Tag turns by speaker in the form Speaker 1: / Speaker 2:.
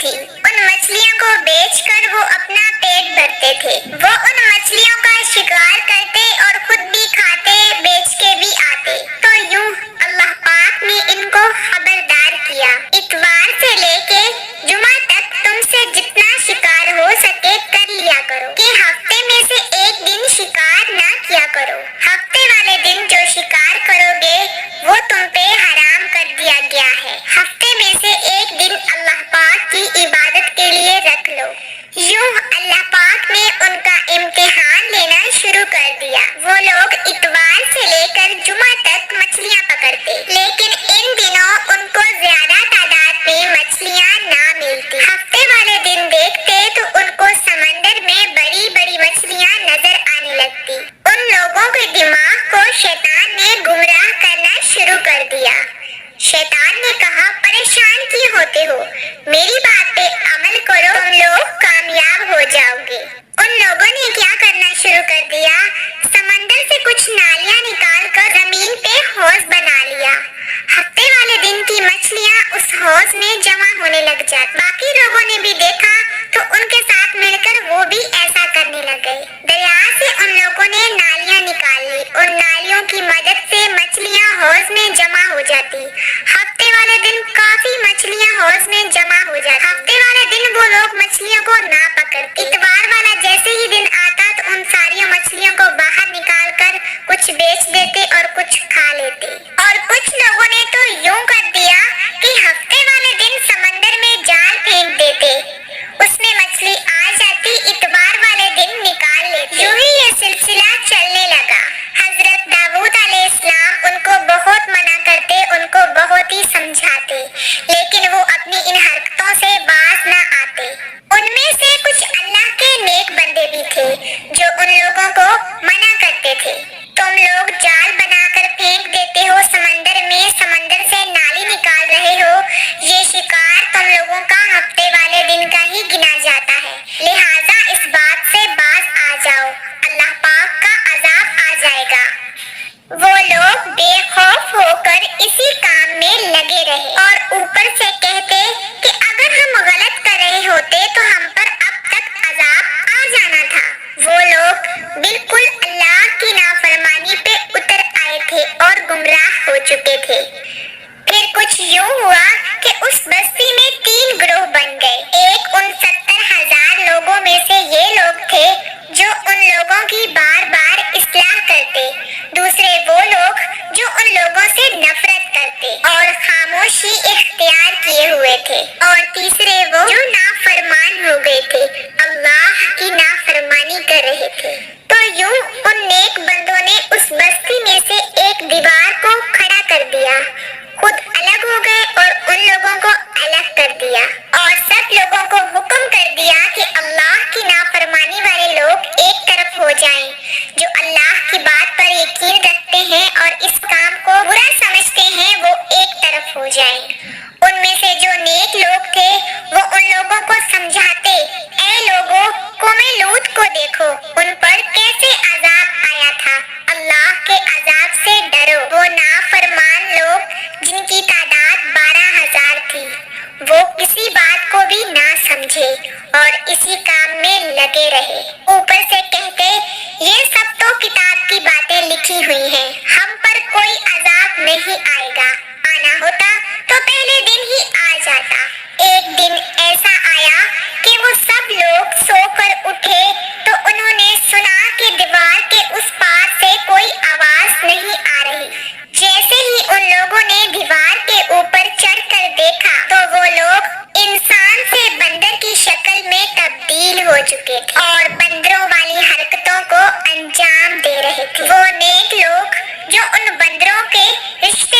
Speaker 1: थी। उन मछलियों को बेचकर वो अपना पेट भरते थे। वो उन मछलियों का शिकार करते और खुद भी खाते, बेच के भी आते। तो यूं अल्लाह पाक ने इनको खबरदार किया, इतवार से लेके जुमा तक तुमसे जितना शिकार हो सके कर लिया करो, कि हफ्ते में से एक दिन शिकार ना किया करो। हफ्ते वाले दिन जो शिकार करोगे वो तुम पे हराम कर दिया गया है। हफ्ते में से एक दिन अल्लाह पाक की इबादत के लिए रख लो। यूं अल्लाह पाक ने उनका इम्तिहान लेना शुरू कर दिया। वो लोग इतवार से लेकर जुमा तक मछलियां पकड़ते, लेकिन इन दिनों उनको ज्यादा तादाद में मछलियां ना मिलती। हफ्ते वाले दिन देखते तो उनको समंदर में बड़ी बड़ी मछलियां नजर आने लगती। उन लोगों के दिमाग को शैतान ने गुमराह करना शुरू कर दिया। शैतान ने कहा, परेशान क्यों होते हो, मेरी बात पे अमल करो, तुम लोग कामयाब हो जाओगे। उन लोगों ने क्या करना शुरू कर दिया, समंदर से कुछ नालियां निकाल कर जमीन पे हौज बना लिया। हफ्ते वाले दिन की मछलियां उस हौज में जमा होने लग जाती। बाकी लोगों ने भी देखा तो उनके साथ मिलकर वो भी ऐसा करने लग गए। दरिया से उन लोगों ने नालियां निकाल ली। उन नालियों की मदद से मछलियां हौज में जमा हो जाती। हफ्ते वाले दिन काफी मछलियां हौज में जमा हो जाती। हफ्ते वाले दिन वो लोग मछलियों को ना पकड़ते। इतवार वाला जैसे ही दिन आता तो उन सारी मछलियों को बाहर निकाल कर कुछ बेच देते और कुछ खा लेते। और कुछ लोगों ने तो यूं कर दिया कि हफ्ते वाले दिन समंदर में जाल फेंक देते, उसमें मछली आ जाती, इतवार वाले दिन निकाल लेते। यूं ही ये सिलसिला चलने लगा। हजरत दाऊद अलैहिस्सलाम उनको बहुत मना करते, उनको बहुत ही समझाते, लेकिन वो अपनी इन हरकतों से बाज ना आते। उनमें से कुछ अल्लाह के नेक बंदे भी थे जो उन लोगों को मना करते थे, तुम लोग जाल बनाकर फेंक देते हो समंदर में, समंदर से नाली निकाल रहे हो, ये शिकार तुम लोगों का हफ्ते वाले दिन का ही गिना जाता है, लिहाजा इस बात से बाज आ जाओ, अल्लाह पाक का अजाब आ जाएगा। वो लोग बेखौफ होकर इसी काम में लगे रहे और ऊपर से कहते कि अगर हम गलत कर रहे होते तो हम पर अब तक अजाब आ जाना था। वो लोग बिल्कुल अल्लाह की नाफरमानी पे उतर आए थे और गुमराह हो चुके थे। फिर कुछ यूं हुआ कि उस बस्ती में 3 ग्रोह बन गए। एक उन 70,000 लोगों में से ये लोग थे जो उन लोगों की बार बार इस्लाह करते, दूसरे वो लोग जो उन लोगों से नफरत करते और खामोशी इख्तियार किए हुए थे, और तीसरे वो जो नाफरमान हो गए थे, अल्लाह की नाफरमानी कर रहे थे। तो यूं उन नेक बंदों ने उस बस्ती में से एक दीवार को खड़ा कर दिया, खुद अलग हो गए और उन लोगों को अलग कर दिया, और सब लोगों को हुक्म कर दिया कि अल्लाह की नाफरमानी वाले लोग एक तरफ हो जाएं, जो अल्लाह की बात पर यकीन रखते हैं और इस काम को बुरा समझते हैं वो एक तरफ हो जाएं। उनमें से जो नेक लोग थे वो उन लोगों को समझाते, ऐ लोगों, कौमे लूत को देखो, उन पर कैसे अजाब आया था, अल्लाह के अजाब से डरो। वो नाफरमान लोग जिनकी तादाद 12,000 थी, वो किसी बात को भी ना समझे और इसी काम में लगे रहे। ऊपर से कहते, ये सब तो किताब की बातें लिखी हुई हैं, हम पर कोई अजाब नहीं आएगा, आना होता तो पहले दिन ही आ जाता। एक दिन ऐसा आया कि वो सब लोग सोकर उठे तो उन्होंने सुना कि दीवार के उस पार से कोई आवाज नहीं आ रही। जैसे ही उन लोगों ने दीवार के ऊपर चढ़कर देखा तो वो लोग इंसान से बंदर की शक्ल में तब्दील हो चुके थे और बंदरों वाली हरकतों को अंजाम दे रहे थे। वो नेक लोग जो उन बंदरों के रिश्ते